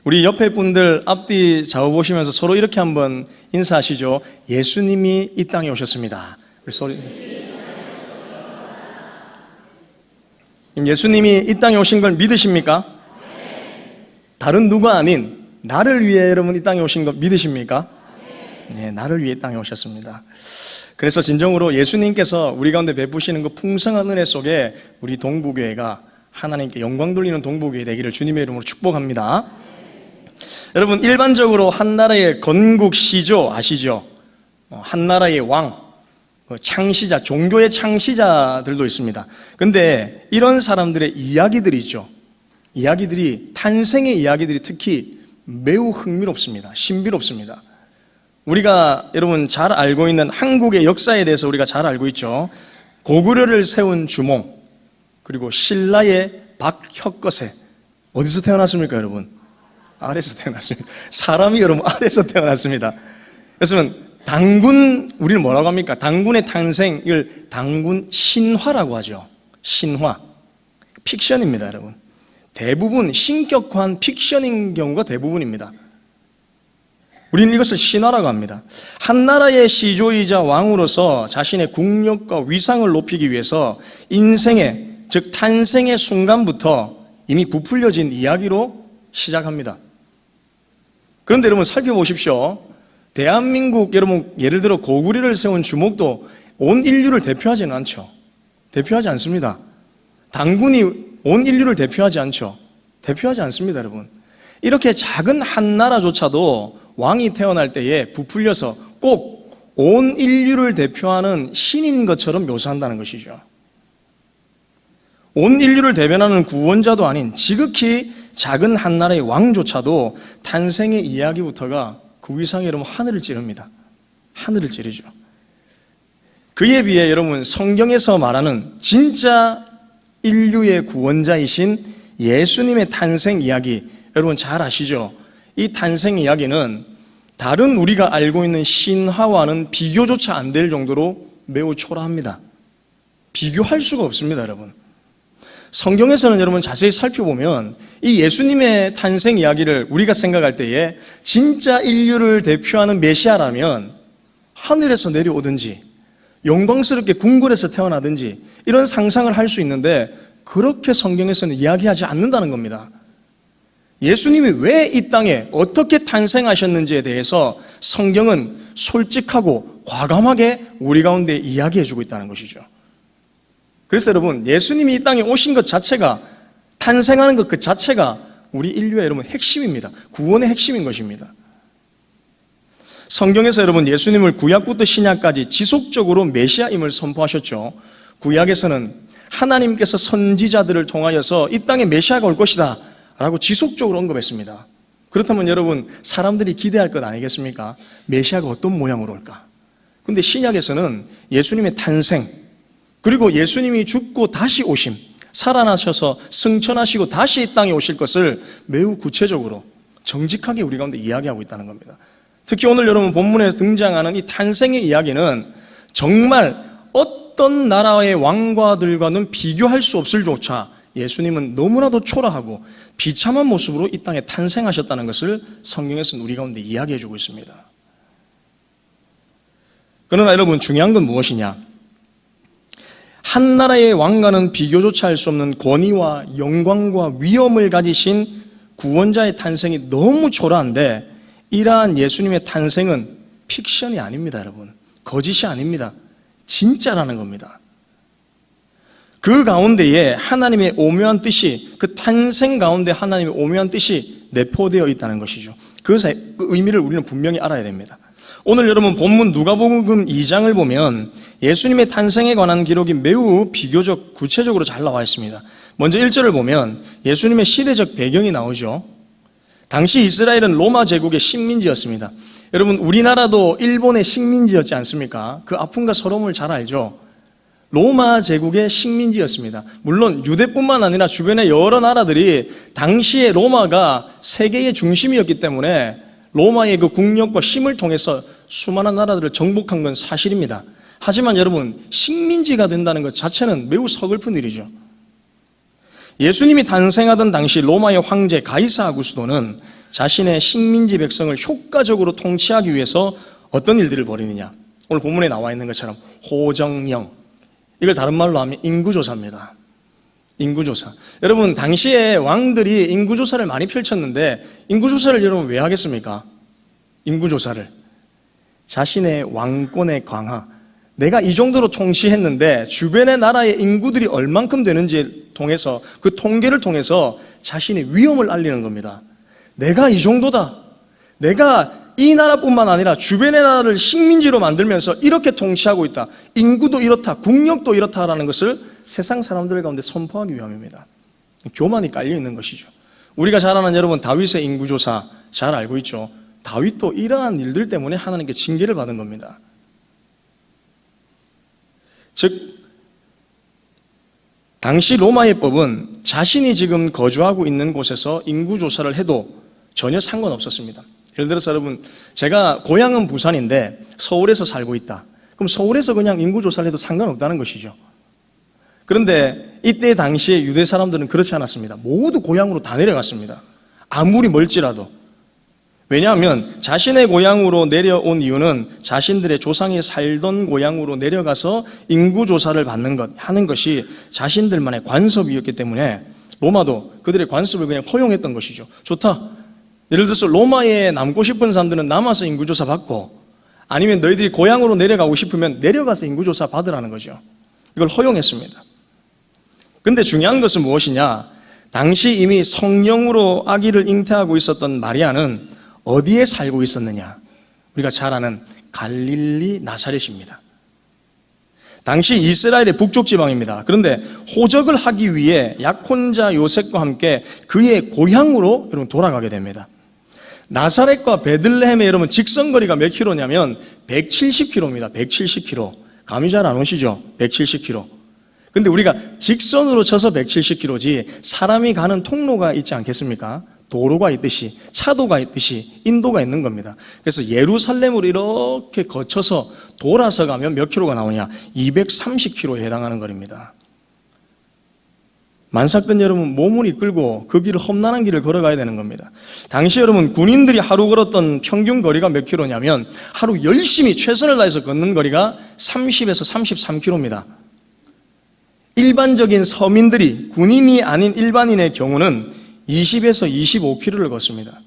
우리 옆에 분들 앞뒤 좌우 보시면서 서로 이렇게 한번 인사하시죠. 예수님이 이 땅에 오셨습니다. 우리 소리. 예수님이 이 땅에 오신 걸 믿으십니까? 다른 누가 아닌 나를 위해 여러분 이 땅에 오신 거 믿으십니까? 네, 나를 위해 이 땅에 오셨습니다. 그래서 진정으로 예수님께서 우리 가운데 베푸시는 그 풍성한 은혜 속에 우리 동부교회가 하나님께 영광 돌리는 동부교회 되기를 주님의 이름으로 축복합니다. 여러분, 일반적으로 한 나라의 건국 시조 아시죠? 한 나라의 왕, 창시자, 종교의 창시자들도 있습니다. 근데 이런 사람들의 이야기들이 있죠. 이야기들이, 탄생의 이야기들이 특히 매우 흥미롭습니다. 신비롭습니다. 우리가 여러분 잘 알고 있는 한국의 역사에 대해서 우리가 잘 알고 있죠. 고구려를 세운 주몽, 그리고 신라의 박혁거세. 어디서 태어났습니까, 여러분? 아래에서 태어났습니다. 사람이 여러분 아래에서 태어났습니다. 그래서 당군, 우리는 뭐라고 합니까? 당군의 탄생을 당군 신화라고 하죠. 신화. 픽션입니다, 여러분. 대부분 신격화한 픽션인 경우가 대부분입니다. 우리는 이것을 신화라고 합니다. 한 나라의 시조이자 왕으로서 자신의 국력과 위상을 높이기 위해서 인생의, 즉 탄생의 순간부터 이미 부풀려진 이야기로 시작합니다. 그런데 여러분 살펴보십시오. 대한민국, 여러분 예를 들어 고구려를 세운 주목도 온 인류를 대표하지는 않죠. 대표하지 않습니다. 당군이 온 인류를 대표하지 않죠. 대표하지 않습니다, 여러분. 이렇게 작은 한 나라조차도 왕이 태어날 때에 부풀려서 꼭 온 인류를 대표하는 신인 것처럼 묘사한다는 것이죠. 온 인류를 대변하는 구원자도 아닌 지극히 작은 한 나라의 왕조차도 탄생의 이야기부터가 그 위상에 여러분 하늘을 찌릅니다. 하늘을 찌르죠. 그에 비해 여러분 성경에서 말하는 진짜 인류의 구원자이신 예수님의 탄생 이야기, 여러분 잘 아시죠? 이 탄생 이야기는 다른 우리가 알고 있는 신화와는 비교조차 안 될 정도로 매우 초라합니다. 비교할 수가 없습니다, 여러분. 성경에서는 여러분 자세히 살펴보면 이 예수님의 탄생 이야기를 우리가 생각할 때에 진짜 인류를 대표하는 메시아라면 하늘에서 내려오든지 영광스럽게 궁궐에서 태어나든지 이런 상상을 할 수 있는데 그렇게 성경에서는 이야기하지 않는다는 겁니다. 예수님이 왜 이 땅에 어떻게 탄생하셨는지에 대해서 성경은 솔직하고 과감하게 우리 가운데 이야기해주고 있다는 것이죠. 그래서 여러분 예수님이 이 땅에 오신 것 자체가, 탄생하는 것 그 자체가 우리 인류의 여러분 핵심입니다. 구원의 핵심인 것입니다. 성경에서 여러분 예수님을 구약부터 신약까지 지속적으로 메시아임을 선포하셨죠. 구약에서는 하나님께서 선지자들을 통하여서 이 땅에 메시아가 올 것이다 라고 지속적으로 언급했습니다. 그렇다면 여러분 사람들이 기대할 것 아니겠습니까? 메시아가 어떤 모양으로 올까? 그런데 신약에서는 예수님의 탄생, 그리고 예수님이 죽고 다시 오심, 살아나셔서 승천하시고 다시 이 땅에 오실 것을 매우 구체적으로 정직하게 우리 가운데 이야기하고 있다는 겁니다. 특히 오늘 여러분 본문에 등장하는 이 탄생의 이야기는 정말 어떤 나라의 왕과들과는 비교할 수 없을 조차 예수님은 너무나도 초라하고 비참한 모습으로 이 땅에 탄생하셨다는 것을 성경에서는 우리 가운데 이야기해주고 있습니다. 그러나 여러분 중요한 건 무엇이냐? 한 나라의 왕과는 비교조차 할 수 없는 권위와 영광과 위엄을 가지신 구원자의 탄생이 너무 초라한데 이러한 예수님의 탄생은 픽션이 아닙니다, 여러분. 거짓이 아닙니다. 진짜라는 겁니다. 그 가운데에 하나님의 오묘한 뜻이, 그 탄생 가운데 하나님의 오묘한 뜻이 내포되어 있다는 것이죠. 그 의미를 우리는 분명히 알아야 됩니다. 오늘 여러분 본문 누가복음 2장을 보면 예수님의 탄생에 관한 기록이 매우 비교적 구체적으로 잘 나와 있습니다. 먼저 1절을 보면 예수님의 시대적 배경이 나오죠. 당시 이스라엘은 로마 제국의 식민지였습니다. 여러분 우리나라도 일본의 식민지였지 않습니까? 그 아픔과 서러움을 잘 알죠. 로마 제국의 식민지였습니다. 물론 유대뿐만 아니라 주변의 여러 나라들이 당시에 로마가 세계의 중심이었기 때문에 로마의 그 국력과 힘을 통해서 수많은 나라들을 정복한 건 사실입니다. 하지만 여러분 식민지가 된다는 것 자체는 매우 서글픈 일이죠. 예수님이 탄생하던 당시 로마의 황제 가이사 아구스도는 자신의 식민지 백성을 효과적으로 통치하기 위해서 어떤 일들을 벌이느냐. 오늘 본문에 나와 있는 것처럼 호정령, 이걸 다른 말로 하면 인구조사입니다. 인구조사. 여러분, 당시에 왕들이 인구조사를 많이 펼쳤는데 인구조사를 여러분 왜 하겠습니까? 인구조사를 자신의 왕권의 강화, 내가 이 정도로 통치했는데 주변의 나라의 인구들이 얼만큼 되는지 통해서, 그 통계를 통해서 자신의 위험을 알리는 겁니다. 내가 이 정도다, 내가 이 나라뿐만 아니라 주변의 나라를 식민지로 만들면서 이렇게 통치하고 있다, 인구도 이렇다, 국력도 이렇다라는 것을 세상 사람들 가운데 선포하기 위함입니다. 교만이 깔려있는 것이죠. 우리가 잘 아는 여러분 다윗의 인구조사 잘 알고 있죠. 다윗도 이러한 일들 때문에 하나님께 징계를 받은 겁니다. 즉 당시 로마의 법은 자신이 지금 거주하고 있는 곳에서 인구조사를 해도 전혀 상관없었습니다. 예를 들어서 여러분, 제가 고향은 부산인데 서울에서 살고 있다. 그럼 서울에서 그냥 인구조사를 해도 상관없다는 것이죠. 그런데 이때 당시에 유대 사람들은 그렇지 않았습니다. 모두 고향으로 다 내려갔습니다. 아무리 멀지라도. 왜냐하면 자신의 고향으로 내려온 이유는 자신들의 조상이 살던 고향으로 내려가서 인구조사를 하는 것이 자신들만의 관습이었기 때문에 로마도 그들의 관습을 그냥 허용했던 것이죠. 좋다. 예를 들어서 로마에 남고 싶은 사람들은 남아서 인구조사 받고, 아니면 너희들이 고향으로 내려가고 싶으면 내려가서 인구조사 받으라는 거죠. 이걸 허용했습니다. 근데 중요한 것은 무엇이냐? 당시 이미 성령으로 아기를 잉태하고 있었던 마리아는 어디에 살고 있었느냐? 우리가 잘 아는 갈릴리 나사렛입니다. 당시 이스라엘의 북쪽 지방입니다. 그런데 호적을 하기 위해 약혼자 요셉과 함께 그의 고향으로 여러분 돌아가게 됩니다. 나사렛과 베들레헴의 여러분 직선거리가 몇 킬로냐면 170km입니다. 170km. 감이 잘 안 오시죠? 170km. 근데 우리가 직선으로 쳐서 170km지 사람이 가는 통로가 있지 않겠습니까? 도로가 있듯이, 차도가 있듯이 인도가 있는 겁니다. 그래서 예루살렘으로 이렇게 거쳐서 돌아서 가면 몇 킬로가 나오냐? 230km에 해당하는 거리입니다. 만삭된 여러분 몸을 이끌고 그 길을, 험난한 길을 걸어가야 되는 겁니다. 당시 여러분 군인들이 하루 걸었던 평균 거리가 몇 킬로냐면 하루 열심히 최선을 다해서 걷는 거리가 30에서 33km입니다. 일반적인 서민들이, 군인이 아닌 일반인의 경우는 20에서 25km를 걷습니다.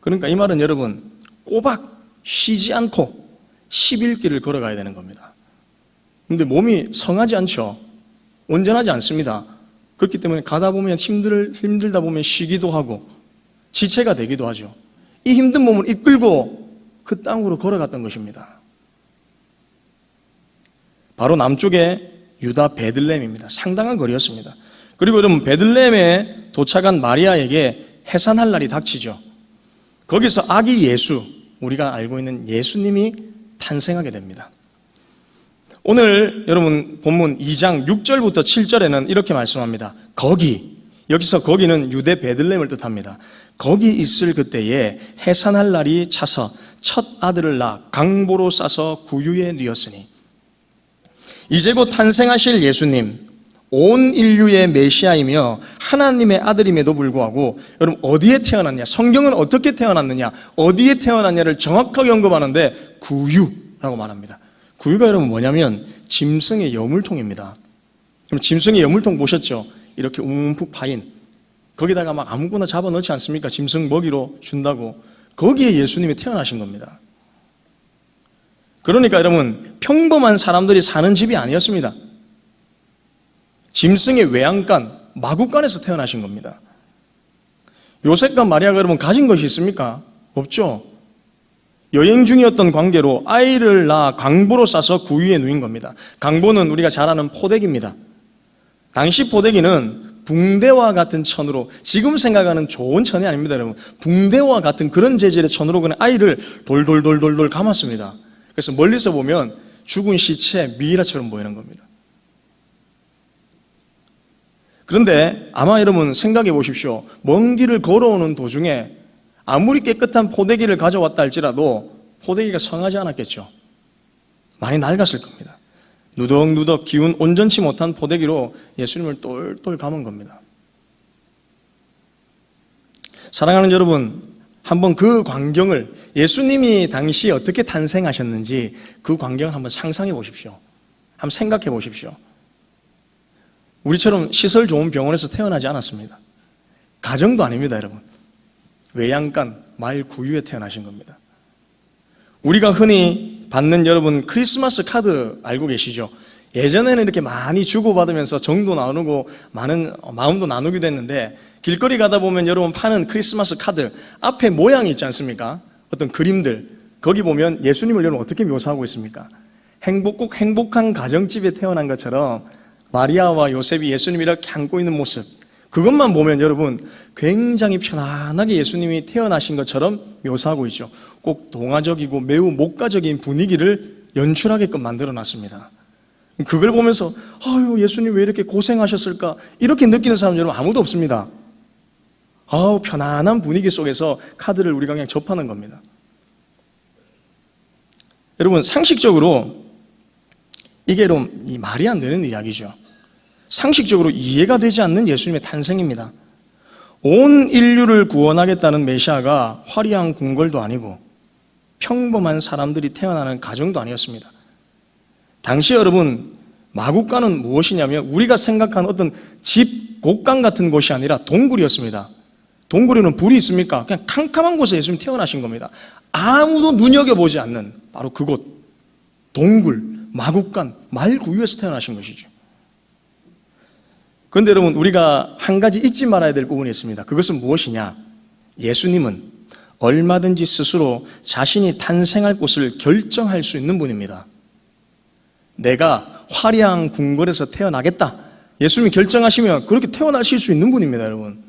그러니까 이 말은 여러분 꼬박 쉬지 않고 11길을 걸어가야 되는 겁니다. 그런데 몸이 성하지 않죠. 온전하지 않습니다. 그렇기 때문에 가다 보면 힘들다 보면 쉬기도 하고 지체가 되기도 하죠. 이 힘든 몸을 이끌고 그 땅으로 걸어갔던 것입니다. 바로 남쪽에 유다 베들레헴입니다. 상당한 거리였습니다. 그리고 여러분 베들레헴에 도착한 마리아에게 해산할 날이 닥치죠. 거기서 아기 예수, 우리가 알고 있는 예수님이 탄생하게 됩니다. 오늘 여러분 본문 2장 6절부터 7절에는 이렇게 말씀합니다. 거기, 여기서 거기는 유대 베들레헴을 뜻합니다. 거기 있을 그때에 해산할 날이 차서 첫 아들을 낳아 강보로 싸서 구유에 뉘었으니 이제 곧 탄생하실 예수님, 온 인류의 메시아이며 하나님의 아들임에도 불구하고 여러분 어디에 태어났냐? 성경은 어떻게 태어났느냐? 어디에 태어났냐를 정확하게 언급하는데 구유라고 말합니다. 구유가 여러분 뭐냐면 짐승의 여물통입니다. 그럼 짐승의 여물통 보셨죠? 이렇게 움푹 파인, 거기다가 막 아무거나 잡아 넣지 않습니까? 짐승 먹이로 준다고. 거기에 예수님이 태어나신 겁니다. 그러니까 여러분 평범한 사람들이 사는 집이 아니었습니다. 짐승의 외양간, 마구간에서 태어나신 겁니다. 요셉과 마리아가 여러분 가진 것이 있습니까? 없죠. 여행 중이었던 관계로 아이를 낳아 강보로 싸서 구유에 누인 겁니다. 강보는 우리가 잘 아는 포대기입니다. 당시 포대기는 붕대와 같은 천으로, 지금 생각하는 좋은 천이 아닙니다, 여러분. 붕대와 같은 그런 재질의 천으로 그냥 아이를 돌돌돌돌돌 감았습니다. 그래서 멀리서 보면 죽은 시체 미이라처럼 보이는 겁니다. 그런데 아마 여러분 생각해 보십시오. 먼 길을 걸어오는 도중에 아무리 깨끗한 포대기를 가져왔다 할지라도 포대기가 성하지 않았겠죠. 많이 낡았을 겁니다. 누덕누덕 기운 온전치 못한 포대기로 예수님을 똘똘 감은 겁니다. 사랑하는 여러분, 한번 그 광경을, 예수님이 당시 어떻게 탄생하셨는지 그 광경을 한번 상상해 보십시오. 한번 생각해 보십시오. 우리처럼 시설 좋은 병원에서 태어나지 않았습니다. 가정도 아닙니다, 여러분. 외양간, 말 구유에 태어나신 겁니다. 우리가 흔히 받는 여러분 크리스마스 카드 알고 계시죠? 예전에는 이렇게 많이 주고받으면서 정도 나누고 많은 마음도 나누기도 했는데, 길거리 가다 보면 여러분 파는 크리스마스 카드 앞에 모양이 있지 않습니까? 어떤 그림들, 거기 보면 예수님을 여러분 어떻게 묘사하고 있습니까? 꼭 행복한 가정집에 태어난 것처럼 마리아와 요셉이 예수님을 이렇게 안고 있는 모습, 그것만 보면 여러분 굉장히 편안하게 예수님이 태어나신 것처럼 묘사하고 있죠. 꼭 동화적이고 매우 목가적인 분위기를 연출하게끔 만들어놨습니다. 그걸 보면서 아유, 예수님 왜 이렇게 고생하셨을까, 이렇게 느끼는 사람 여러분 아무도 없습니다. 아우, 편안한 분위기 속에서 카드를 우리가 그냥 접하는 겁니다. 여러분, 상식적으로 이게 여러분 말이 안 되는 이야기죠. 상식적으로 이해가 되지 않는 예수님의 탄생입니다. 온 인류를 구원하겠다는 메시아가 화려한 궁궐도 아니고 평범한 사람들이 태어나는 가정도 아니었습니다. 당시 여러분, 마국간은 무엇이냐면 우리가 생각하는 어떤 집 곡간 같은 곳이 아니라 동굴이었습니다. 동굴에는 불이 있습니까? 그냥 캄캄한 곳에 예수님 태어나신 겁니다. 아무도 눈여겨보지 않는 바로 그곳, 동굴, 마국간, 말구유에서 태어나신 것이죠. 그런데 여러분, 우리가 한 가지 잊지 말아야 될 부분이 있습니다. 그것은 무엇이냐? 예수님은 얼마든지 스스로 자신이 탄생할 곳을 결정할 수 있는 분입니다. 내가 화려한 궁궐에서 태어나겠다, 예수님이 결정하시면 그렇게 태어나실 수 있는 분입니다. 여러분,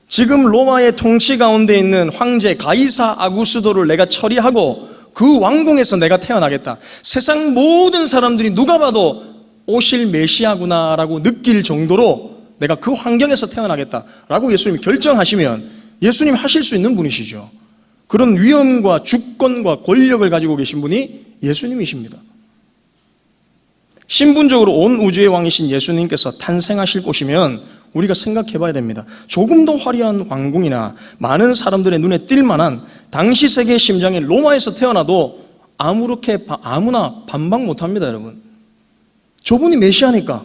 지금 로마의 통치 가운데 있는 황제 가이사 아구스도를 내가 처리하고 그 왕궁에서 내가 태어나겠다, 세상 모든 사람들이 누가 봐도 오실 메시아구나라고 느낄 정도로 내가 그 환경에서 태어나겠다라고 예수님이 결정하시면 예수님 하실 수 있는 분이시죠. 그런 위엄과 주권과 권력을 가지고 계신 분이 예수님이십니다. 신분적으로 온 우주의 왕이신 예수님께서 탄생하실 곳이면 우리가 생각해 봐야 됩니다. 조금 더 화려한 왕궁이나 많은 사람들의 눈에 띌 만한 당시 세계 심장인 로마에서 태어나도 아무나 반박 못합니다. 여러분, 저분이 메시아니까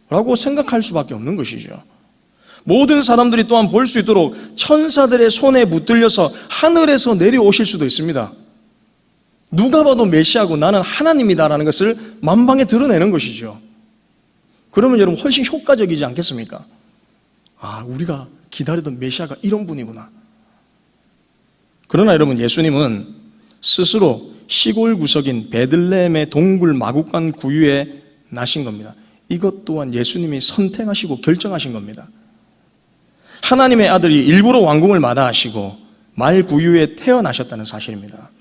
라고 생각할 수밖에 없는 것이죠. 모든 사람들이 또한 볼 수 있도록 천사들의 손에 붙들려서 하늘에서 내려오실 수도 있습니다. 누가 봐도 메시아고 나는 하나님이다라는 것을 만방에 드러내는 것이죠. 그러면 여러분 훨씬 효과적이지 않겠습니까? 아, 우리가 기다리던 메시아가 이런 분이구나. 그러나 여러분, 예수님은 스스로 시골 구석인 베들레헴의 동굴 마국간 구유에 나신 겁니다. 이것 또한 예수님이 선택하시고 결정하신 겁니다. 하나님의 아들이 일부러 왕궁을 마다하시고 말구유에 태어나셨다는 사실입니다.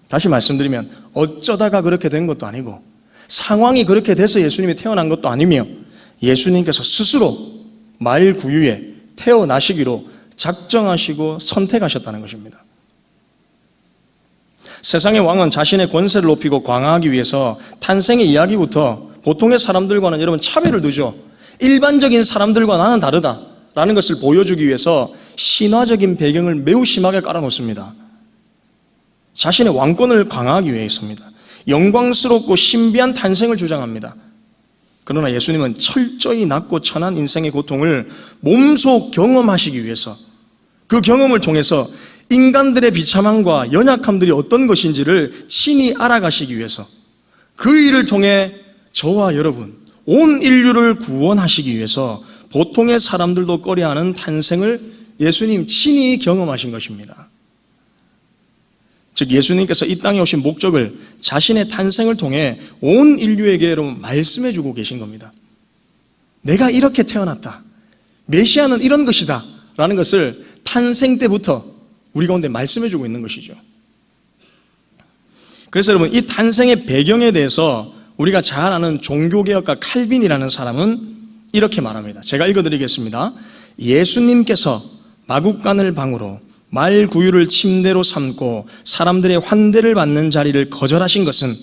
다시 말씀드리면 어쩌다가 그렇게 된 것도 아니고 상황이 그렇게 돼서 예수님이 태어난 것도 아니며 예수님께서 스스로 말구유에 태어나시기로 작정하시고 선택하셨다는 것입니다. 세상의 왕은 자신의 권세를 높이고 강화하기 위해서 탄생의 이야기부터 보통의 사람들과는 여러분 차별을 두죠. 일반적인 사람들과 나는 다르다라는 것을 보여주기 위해서 신화적인 배경을 매우 심하게 깔아놓습니다. 자신의 왕권을 강화하기 위해서입니다. 영광스럽고 신비한 탄생을 주장합니다. 그러나 예수님은 철저히 낮고 천한 인생의 고통을 몸소 경험하시기 위해서, 그 경험을 통해서 인간들의 비참함과 연약함들이 어떤 것인지를 친히 알아가시기 위해서, 그 일을 통해 저와 여러분, 온 인류를 구원하시기 위해서 보통의 사람들도 꺼려하는 탄생을 예수님 친히 경험하신 것입니다. 즉, 예수님께서 이 땅에 오신 목적을 자신의 탄생을 통해 온 인류에게 여러분 말씀해 주고 계신 겁니다. 내가 이렇게 태어났다, 메시아는 이런 것이다 라는 것을 탄생 때부터 우리 가운데 말씀해 주고 있는 것이죠. 그래서 여러분, 이 탄생의 배경에 대해서 우리가 잘 아는 종교개혁가 칼빈이라는 사람은 이렇게 말합니다. 제가 읽어드리겠습니다. 예수님께서 마국간을 방으로 말구유를 침대로 삼고 사람들의 환대를 받는 자리를 거절하신 것은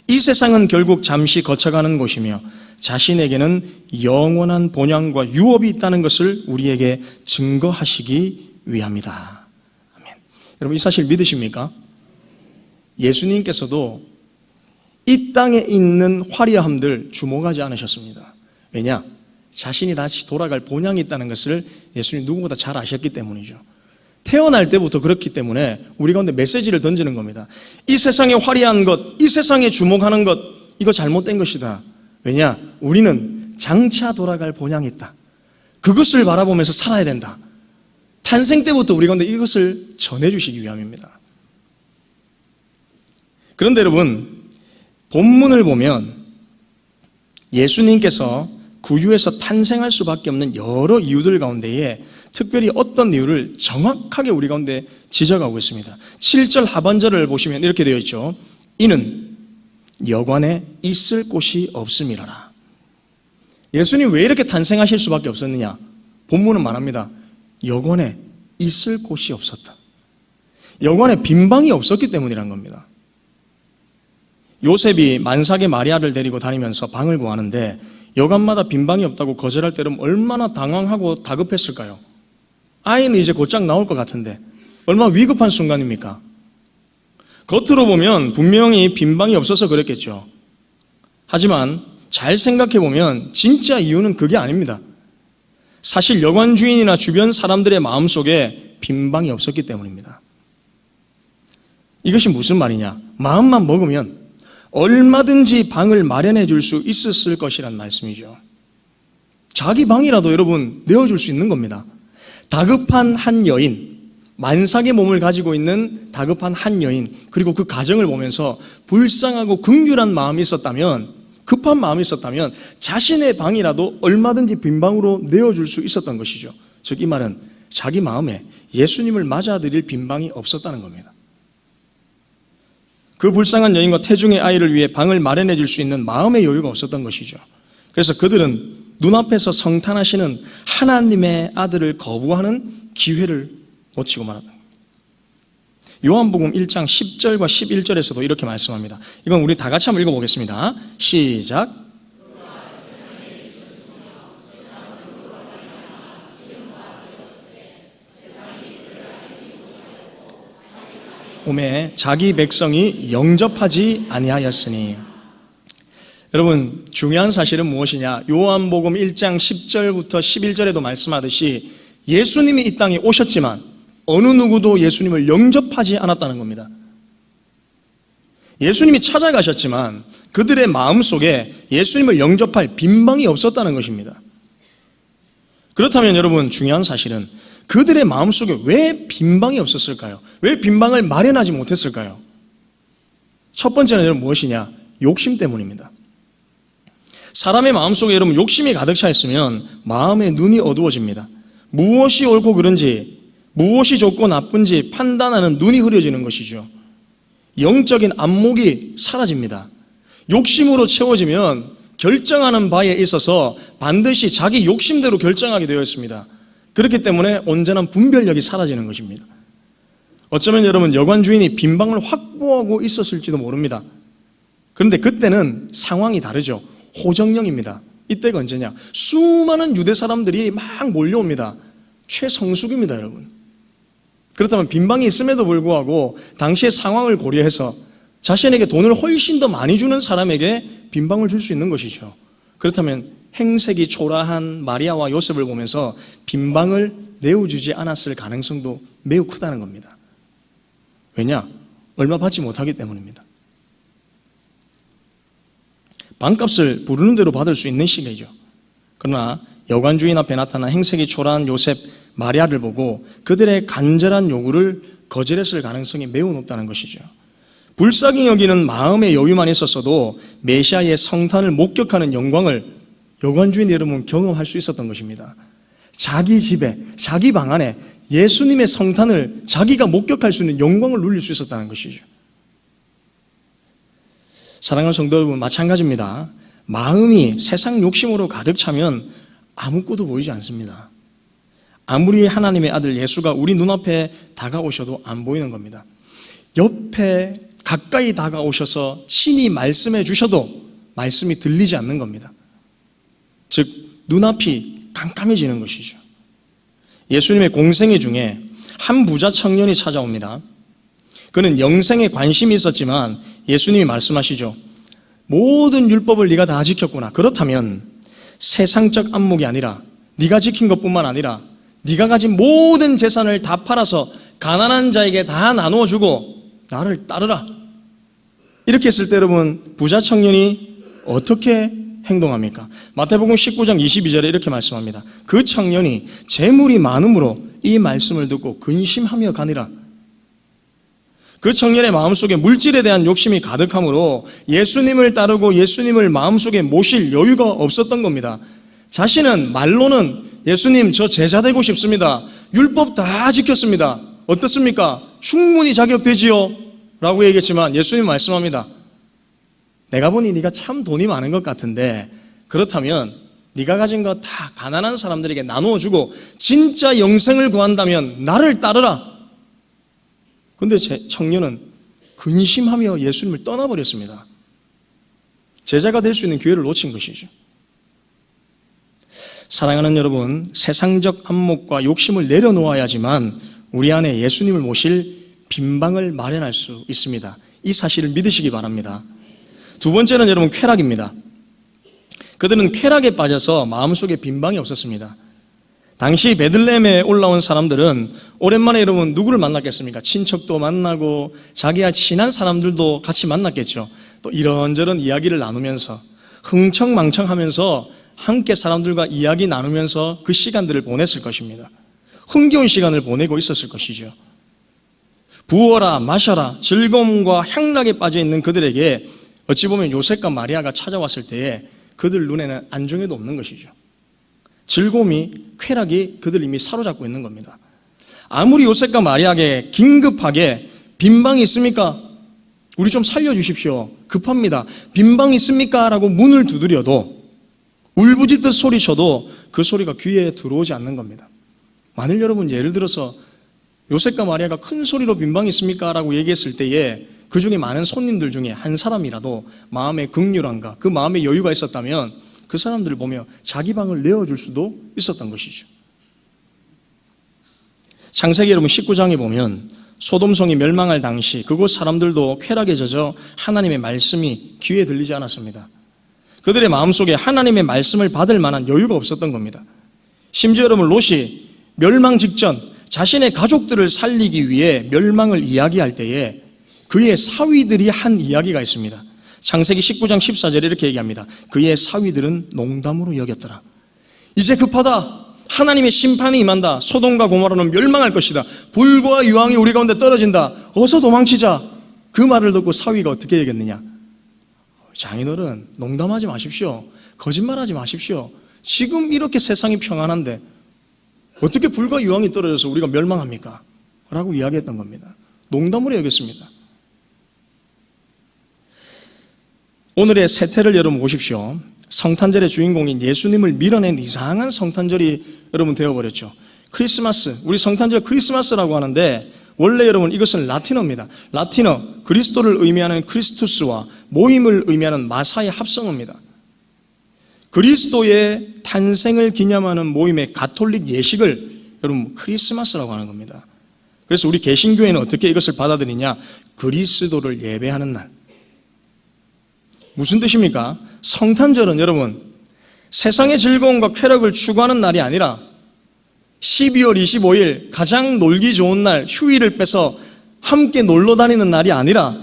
이 세상은 결국 잠시 거쳐가는 곳이며 자신에게는 영원한 본향과 유업이 있다는 것을 우리에게 증거하시기 위함이다. 아멘. 여러분, 이 사실 믿으십니까? 예수님께서도 이 땅에 있는 화려함들 주목하지 않으셨습니다. 왜냐? 자신이 다시 돌아갈 본향이 있다는 것을 예수님 누구보다 잘 아셨기 때문이죠. 태어날 때부터 그렇기 때문에 우리 가운데 메시지를 던지는 겁니다. 이 세상에 화려한 것, 이 세상에 주목하는 것, 이거 잘못된 것이다. 왜냐? 우리는 장차 돌아갈 본향이 있다. 그것을 바라보면서 살아야 된다. 탄생 때부터 우리 가운데 이것을 전해주시기 위함입니다. 그런데 여러분, 본문을 보면 예수님께서 구유에서 탄생할 수밖에 없는 여러 이유들 가운데에 특별히 어떤 이유를 정확하게 우리 가운데 지적하고 있습니다. 7절 하반절을 보시면 이렇게 되어 있죠. 이는 여관에 있을 곳이 없음이라라. 예수님 왜 이렇게 탄생하실 수밖에 없었느냐? 본문은 말합니다. 여관에 있을 곳이 없었다. 여관에 빈방이 없었기 때문이란 겁니다. 요셉이 만삭의 마리아를 데리고 다니면서 방을 구하는데 여관마다 빈방이 없다고 거절할 때는 얼마나 당황하고 다급했을까요? 아이는 이제 곧장 나올 것 같은데 얼마나 위급한 순간입니까? 겉으로 보면 분명히 빈방이 없어서 그랬겠죠. 하지만 잘 생각해 보면 진짜 이유는 그게 아닙니다. 사실 여관 주인이나 주변 사람들의 마음속에 빈방이 없었기 때문입니다. 이것이 무슨 말이냐? 마음만 먹으면 얼마든지 방을 마련해 줄 수 있었을 것이란 말씀이죠. 자기 방이라도 여러분 내어줄 수 있는 겁니다. 다급한 한 여인, 만삭의 몸을 가지고 있는 다급한 한 여인, 그리고 그 가정을 보면서 불쌍하고 긍휼한 마음이 있었다면, 급한 마음이 있었다면 자신의 방이라도 얼마든지 빈 방으로 내어줄 수 있었던 것이죠. 즉 이 말은 자기 마음에 예수님을 맞아들일 빈 방이 없었다는 겁니다. 그 불쌍한 여인과 태중의 아이를 위해 방을 마련해 줄 수 있는 마음의 여유가 없었던 것이죠. 그래서 그들은 눈앞에서 성탄하시는 하나님의 아들을 거부하는 기회를 놓치고 말았던 겁니다. 요한복음 1장 10절과 11절에서도 이렇게 말씀합니다. 이건 우리 다 같이 한번 읽어보겠습니다. 시작. 오매 자기 백성이 영접하지 아니하였으니. 여러분, 중요한 사실은 무엇이냐? 요한복음 1장 10절부터 11절에도 말씀하듯이 예수님이 이 땅에 오셨지만 어느 누구도 예수님을 영접하지 않았다는 겁니다. 예수님이 찾아가셨지만 그들의 마음속에 예수님을 영접할 빈방이 없었다는 것입니다. 그렇다면 여러분, 중요한 사실은 그들의 마음속에 왜 빈방이 없었을까요? 왜 빈방을 마련하지 못했을까요? 첫 번째는 여러분 무엇이냐? 욕심 때문입니다. 사람의 마음속에 여러분 욕심이 가득 차 있으면 마음의 눈이 어두워집니다. 무엇이 옳고 그른지, 무엇이 좋고 나쁜지 판단하는 눈이 흐려지는 것이죠. 영적인 안목이 사라집니다. 욕심으로 채워지면 결정하는 바에 있어서 반드시 자기 욕심대로 결정하게 되어 있습니다. 그렇기 때문에 온전한 분별력이 사라지는 것입니다. 어쩌면 여러분 여관 주인이 빈방을 확보하고 있었을지도 모릅니다. 그런데 그때는 상황이 다르죠. 호정령입니다. 이때가 언제냐? 수많은 유대 사람들이 막 몰려옵니다. 최성숙입니다, 여러분. 그렇다면 빈방이 있음에도 불구하고 당시의 상황을 고려해서 자신에게 돈을 훨씬 더 많이 주는 사람에게 빈방을 줄 수 있는 것이죠. 그렇다면 행색이 초라한 마리아와 요셉을 보면서 빈방을 내어주지 않았을 가능성도 매우 크다는 겁니다. 왜냐? 얼마 받지 못하기 때문입니다. 방값을 부르는 대로 받을 수 있는 시기죠. 그러나 여관 주인 앞에 나타난 행색이 초라한 요셉, 마리아를 보고 그들의 간절한 요구를 거절했을 가능성이 매우 높다는 것이죠. 불쌍히 여기는 마음의 여유만 있었어도 메시아의 성탄을 목격하는 영광을 여관 주인 여러분 경험할 수 있었던 것입니다. 자기 집에, 자기 방 안에 예수님의 성탄을 자기가 목격할 수 있는 영광을 누릴 수 있었다는 것이죠. 사랑하는 성도 여러분, 마찬가지입니다. 마음이 세상 욕심으로 가득 차면 아무것도 보이지 않습니다. 아무리 하나님의 아들 예수가 우리 눈앞에 다가오셔도 안 보이는 겁니다. 옆에 가까이 다가오셔서 친히 말씀해 주셔도 말씀이 들리지 않는 겁니다. 즉 눈앞이 깜깜해지는 것이죠. 예수님의 공생애 중에 한 부자 청년이 찾아옵니다. 그는 영생에 관심이 있었지만 예수님이 말씀하시죠. 모든 율법을 네가 다 지켰구나. 그렇다면 세상적 안목이 아니라 네가 지킨 것뿐만 아니라 네가 가진 모든 재산을 다 팔아서 가난한 자에게 다 나누어 주고 나를 따르라. 이렇게 했을 때 여러분, 부자 청년이 어떻게 행동합니까? 마태복음 19장 22절에 이렇게 말씀합니다. 그 청년이 재물이 많음으로 이 말씀을 듣고 근심하며 가니라. 그 청년의 마음속에 물질에 대한 욕심이 가득하므로 예수님을 따르고 예수님을 마음속에 모실 여유가 없었던 겁니다. 자신은 말로는 예수님 저 제자 되고 싶습니다. 율법 다 지켰습니다. 어떻습니까? 충분히 자격되지요? 라고 얘기했지만 예수님 말씀합니다. 내가 보니 네가 참 돈이 많은 것 같은데 그렇다면 네가 가진 거 다 가난한 사람들에게 나누어 주고 진짜 영생을 구한다면 나를 따르라. 그런데 청년은 근심하며 예수님을 떠나버렸습니다. 제자가 될 수 있는 기회를 놓친 것이죠. 사랑하는 여러분, 세상적 안목과 욕심을 내려놓아야지만 우리 안에 예수님을 모실 빈방을 마련할 수 있습니다. 이 사실을 믿으시기 바랍니다. 두 번째는 여러분 쾌락입니다. 그들은 쾌락에 빠져서 마음속에 빈방이 없었습니다. 당시 베들레헴에 올라온 사람들은 오랜만에 여러분 누구를 만났겠습니까? 친척도 만나고 자기와 친한 사람들도 같이 만났겠죠. 또 이런저런 이야기를 나누면서 흥청망청하면서 함께 사람들과 이야기 나누면서 그 시간들을 보냈을 것입니다. 흥겨운 시간을 보내고 있었을 것이죠. 부어라 마셔라 즐거움과 향락에 빠져있는 그들에게 어찌 보면 요셉과 마리아가 찾아왔을 때에 그들 눈에는 안중에도 없는 것이죠. 즐거움이, 쾌락이 그들 이미 사로잡고 있는 겁니다. 아무리 요셉과 마리아에게 긴급하게 빈방이 있습니까? 우리 좀 살려주십시오. 급합니다. 빈방이 있습니까? 라고 문을 두드려도 울부짖듯 소리쳐도 그 소리가 귀에 들어오지 않는 겁니다. 만일 여러분 예를 들어서 요셉과 마리아가 큰 소리로 빈방이 있습니까? 라고 얘기했을 때에 그 중에 많은 손님들 중에 한 사람이라도 마음의 긍휼함과 그 마음의 여유가 있었다면 그 사람들을 보며 자기 방을 내어줄 수도 있었던 것이죠. 창세기 여러분 19장에 보면 소돔성이 멸망할 당시 그곳 사람들도 쾌락에 젖어 하나님의 말씀이 귀에 들리지 않았습니다. 그들의 마음속에 하나님의 말씀을 받을 만한 여유가 없었던 겁니다. 심지어 여러분 롯이 멸망 직전 자신의 가족들을 살리기 위해 멸망을 이야기할 때에 그의 사위들이 한 이야기가 있습니다. 창세기 19장 14절에 이렇게 얘기합니다. 그의 사위들은 농담으로 여겼더라. 이제 급하다. 하나님의 심판이 임한다. 소돔과 고모라는 멸망할 것이다. 불과 유황이 우리 가운데 떨어진다. 어서 도망치자. 그 말을 듣고 사위가 어떻게 얘기했느냐? 장인어른 농담하지 마십시오. 거짓말하지 마십시오. 지금 이렇게 세상이 평안한데 어떻게 불과 유황이 떨어져서 우리가 멸망합니까? 라고 이야기했던 겁니다. 농담으로 여겼습니다. 오늘의 세태를 여러분 보십시오. 성탄절의 주인공인 예수님을 밀어낸 이상한 성탄절이 여러분 되어버렸죠. 크리스마스, 우리 성탄절 크리스마스라고 하는데 원래 여러분 이것은 라틴어입니다. 라틴어, 그리스도를 의미하는 크리스투스와 모임을 의미하는 마사의 합성어입니다. 그리스도의 탄생을 기념하는 모임의 가톨릭 예식을 여러분 크리스마스라고 하는 겁니다. 그래서 우리 개신교회는 어떻게 이것을 받아들이냐? 그리스도를 예배하는 날. 무슨 뜻입니까? 성탄절은 여러분 세상의 즐거움과 쾌락을 추구하는 날이 아니라 12월 25일 가장 놀기 좋은 날 휴일을 빼서 함께 놀러 다니는 날이 아니라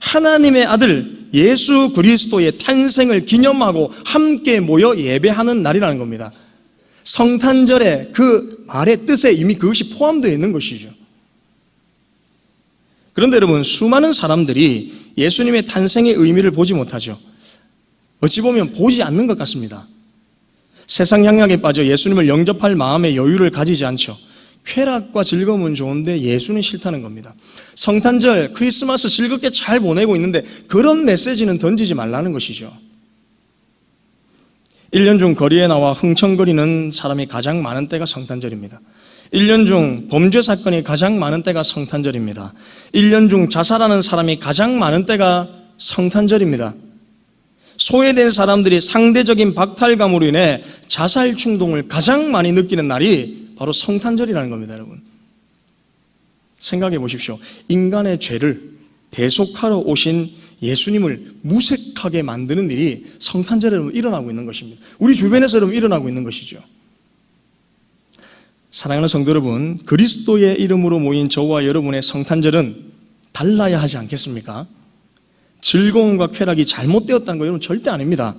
하나님의 아들 예수 그리스도의 탄생을 기념하고 함께 모여 예배하는 날이라는 겁니다. 성탄절의 그 말의 뜻에 이미 그것이 포함되어 있는 것이죠. 그런데 여러분 수많은 사람들이 예수님의 탄생의 의미를 보지 못하죠. 어찌 보면 보지 않는 것 같습니다. 세상 향락에 빠져 예수님을 영접할 마음의 여유를 가지지 않죠. 쾌락과 즐거움은 좋은데 예수는 싫다는 겁니다. 성탄절, 크리스마스 즐겁게 잘 보내고 있는데 그런 메시지는 던지지 말라는 것이죠. 1년 중 거리에 나와 흥청거리는 사람이 가장 많은 때가 성탄절입니다. 1년 중 범죄 사건이 가장 많은 때가 성탄절입니다. 1년 중 자살하는 사람이 가장 많은 때가 성탄절입니다. 소외된 사람들이 상대적인 박탈감으로 인해 자살 충동을 가장 많이 느끼는 날이 바로 성탄절이라는 겁니다, 여러분. 생각해 보십시오. 인간의 죄를 대속하러 오신 예수님을 무색하게 만드는 일이 성탄절에 일어나고 있는 것입니다. 우리 주변에서 일어나고 있는 것이죠. 사랑하는 성도 여러분, 그리스도의 이름으로 모인 저와 여러분의 성탄절은 달라야 하지 않겠습니까? 즐거움과 쾌락이 잘못되었다는 거 여러분 절대 아닙니다.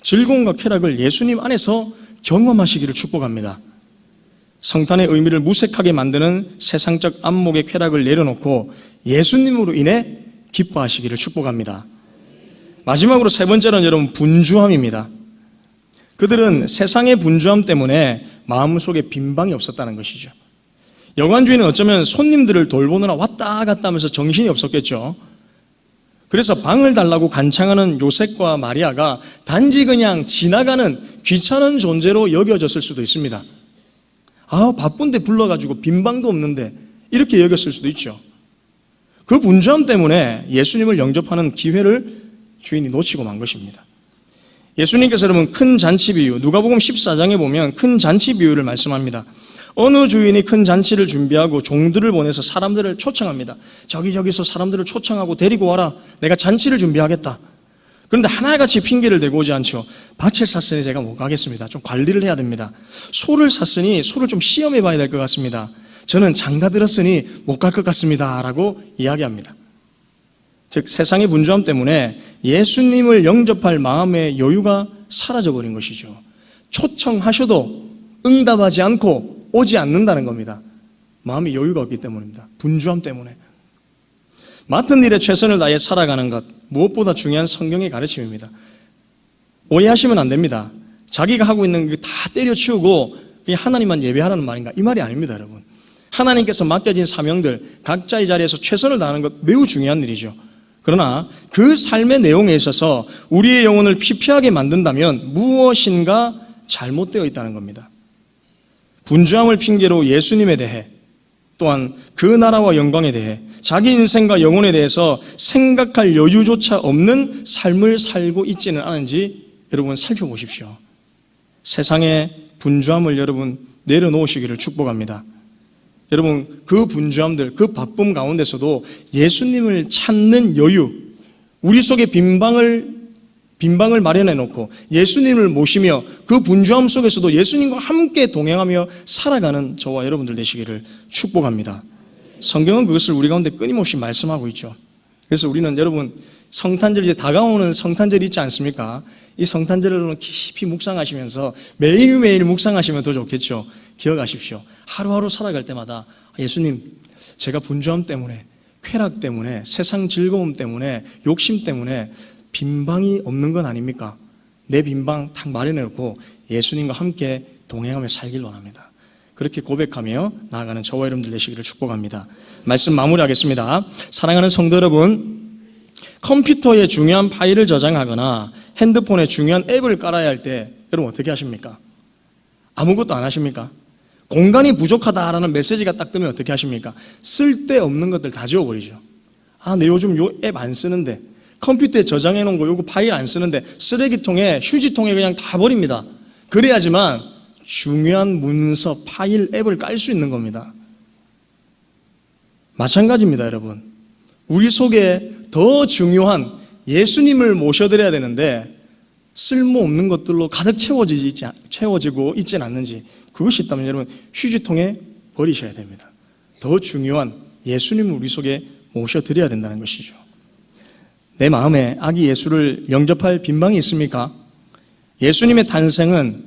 즐거움과 쾌락을 예수님 안에서 경험하시기를 축복합니다. 성탄의 의미를 무색하게 만드는 세상적 안목의 쾌락을 내려놓고 예수님으로 인해 기뻐하시기를 축복합니다. 마지막으로 세 번째는 여러분 분주함입니다. 그들은 세상의 분주함 때문에 마음속에 빈방이 없었다는 것이죠. 여관주인은 어쩌면 손님들을 돌보느라 왔다 갔다 하면서 정신이 없었겠죠. 그래서 방을 달라고 간청하는 요셉과 마리아가 단지 그냥 지나가는 귀찮은 존재로 여겨졌을 수도 있습니다. 바쁜데 불러가지고 빈방도 없는데 이렇게 여겼을 수도 있죠. 그 분주함 때문에 예수님을 영접하는 기회를 주인이 놓치고 만 것입니다. 예수님께서 여러분 큰 잔치 비유, 누가복음 14장에 보면 큰 잔치 비유를 말씀합니다. 어느 주인이 큰 잔치를 준비하고 종들을 보내서 사람들을 초청합니다. 저기서 사람들을 초청하고 데리고 와라. 내가 잔치를 준비하겠다. 그런데 하나같이 핑계를 대고 오지 않죠. 밭을 샀으니 제가 못 가겠습니다. 좀 관리를 해야 됩니다. 소를 샀으니 소를 좀 시험해 봐야 될 것 같습니다. 저는 장가 들었으니 못 갈 것 같습니다. 라고 이야기합니다. 즉 세상의 분주함 때문에 예수님을 영접할 마음의 여유가 사라져버린 것이죠. 초청하셔도 응답하지 않고 오지 않는다는 겁니다. 마음의 여유가 없기 때문입니다. 분주함 때문에. 맡은 일에 최선을 다해 살아가는 것, 무엇보다 중요한 성경의 가르침입니다. 오해하시면 안 됩니다. 자기가 하고 있는 게 다 때려치우고 그냥 하나님만 예배하라는 말인가? 이 말이 아닙니다, 여러분. 하나님께서 맡겨진 사명들, 각자의 자리에서 최선을 다하는 것 매우 중요한 일이죠. 그러나 그 삶의 내용에 있어서 우리의 영혼을 피폐하게 만든다면 무엇인가 잘못되어 있다는 겁니다. 분주함을 핑계로 예수님에 대해 또한 그 나라와 영광에 대해 자기 인생과 영혼에 대해서 생각할 여유조차 없는 삶을 살고 있지는 않은지 여러분 살펴보십시오. 세상의 분주함을 여러분 내려놓으시기를 축복합니다. 여러분 그 분주함들, 그 바쁨 가운데서도 예수님을 찾는 여유, 우리 속에 빈방을 마련해 놓고 예수님을 모시며 그 분주함 속에서도 예수님과 함께 동행하며 살아가는 저와 여러분들 되시기를 축복합니다. 성경은 그것을 우리 가운데 끊임없이 말씀하고 있죠. 그래서 우리는 여러분 성탄절 이제 다가오는 성탄절이 있지 않습니까? 이 성탄절을 여러분 깊이 묵상하시면서 매일매일 묵상하시면 더 좋겠죠. 기억하십시오. 하루하루 살아갈 때마다 예수님, 제가 분주함 때문에, 쾌락 때문에, 세상 즐거움 때문에, 욕심 때문에 빈방이 없는 건 아닙니까? 내 빈방 탁 마련해놓고 예수님과 함께 동행하며 살길 원합니다. 그렇게 고백하며 나아가는 저와 여러분들 되시기를 축복합니다. 말씀 마무리하겠습니다. 사랑하는 성도 여러분, 컴퓨터에 중요한 파일을 저장하거나 핸드폰에 중요한 앱을 깔아야 할 때 여러분 어떻게 하십니까? 아무것도 안 하십니까? 공간이 부족하다라는 메시지가 딱 뜨면 어떻게 하십니까? 쓸데없는 것들 다 지워버리죠. 내 요즘 요 앱 안 쓰는데, 컴퓨터에 저장해 놓은 거 요거 파일 안 쓰는데 쓰레기통에, 휴지통에 그냥 다 버립니다. 그래야지만 중요한 문서, 파일, 앱을 깔 수 있는 겁니다. 마찬가지입니다, 여러분. 우리 속에 더 중요한 예수님을 모셔드려야 되는데 쓸모없는 것들로 가득 채워지고 있진 않는지, 그것이 있다면 여러분 휴지통에 버리셔야 됩니다. 더 중요한 예수님을 우리 속에 모셔드려야 된다는 것이죠. 내 마음에 아기 예수를 영접할 빈방이 있습니까? 예수님의 탄생은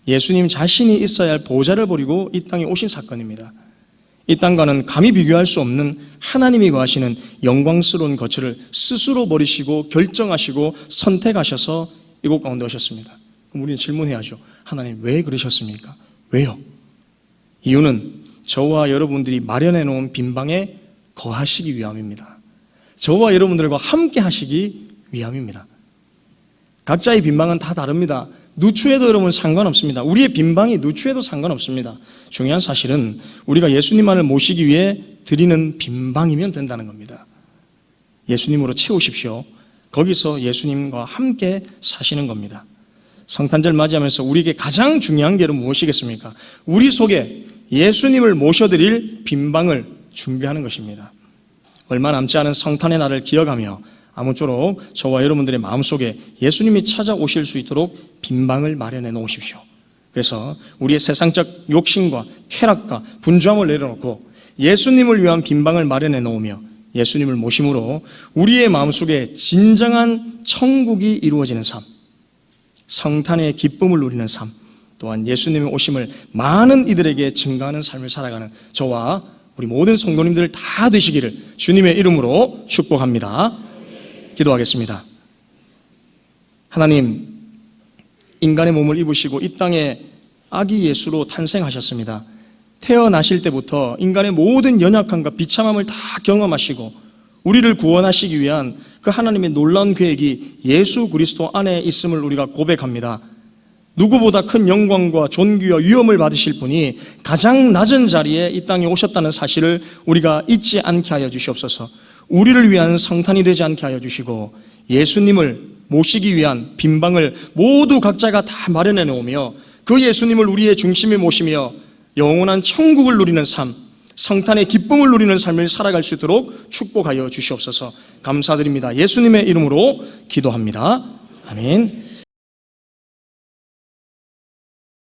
예수님 자신이 있어야 할 보좌를 버리고 이 땅에 오신 사건입니다. 이 땅과는 감히 비교할 수 없는 하나님이 거하시는 영광스러운 거처를 스스로 버리시고 결정하시고 선택하셔서 이곳 가운데 오셨습니다. 그럼 우리는 질문해야죠. 하나님 왜 그러셨습니까? 왜요? 이유는 저와 여러분들이 마련해 놓은 빈방에 거하시기 위함입니다. 저와 여러분들과 함께 하시기 위함입니다. 각자의 빈방은 다 다릅니다. 누추해도 여러분 상관없습니다. 우리의 빈방이 누추해도 상관없습니다. 중요한 사실은 우리가 예수님만을 모시기 위해 드리는 빈방이면 된다는 겁니다. 예수님으로 채우십시오. 거기서 예수님과 함께 사시는 겁니다. 성탄절 맞이하면서 우리에게 가장 중요한 게 무엇이겠습니까? 우리 속에 예수님을 모셔드릴 빈방을 준비하는 것입니다. 얼마 남지 않은 성탄의 날을 기억하며 아무쪼록 저와 여러분들의 마음속에 예수님이 찾아오실 수 있도록 빈방을 마련해 놓으십시오. 그래서 우리의 세상적 욕심과 쾌락과 분주함을 내려놓고 예수님을 위한 빈방을 마련해 놓으며 예수님을 모심으로 우리의 마음속에 진정한 천국이 이루어지는 삶, 성탄의 기쁨을 누리는 삶, 또한 예수님의 오심을 많은 이들에게 증거하는 삶을 살아가는 저와 우리 모든 성도님들 다 되시기를 주님의 이름으로 축복합니다. 기도하겠습니다. 하나님, 인간의 몸을 입으시고 이 땅에 아기 예수로 탄생하셨습니다. 태어나실 때부터 인간의 모든 연약함과 비참함을 다 경험하시고 우리를 구원하시기 위한 그 하나님의 놀라운 계획이 예수 그리스도 안에 있음을 우리가 고백합니다. 누구보다 큰 영광과 존귀와 위엄을 받으실 분이 가장 낮은 자리에 이 땅에 오셨다는 사실을 우리가 잊지 않게 하여 주시옵소서. 우리를 위한 성탄이 되지 않게 하여 주시고 예수님을 모시기 위한 빈방을 모두 각자가 다 마련해 놓으며 그 예수님을 우리의 중심에 모시며 영원한 천국을 누리는 삶, 성탄의 기쁨을 누리는 삶을 살아갈 수 있도록 축복하여 주시옵소서. 감사드립니다. 예수님의 이름으로 기도합니다. 아멘.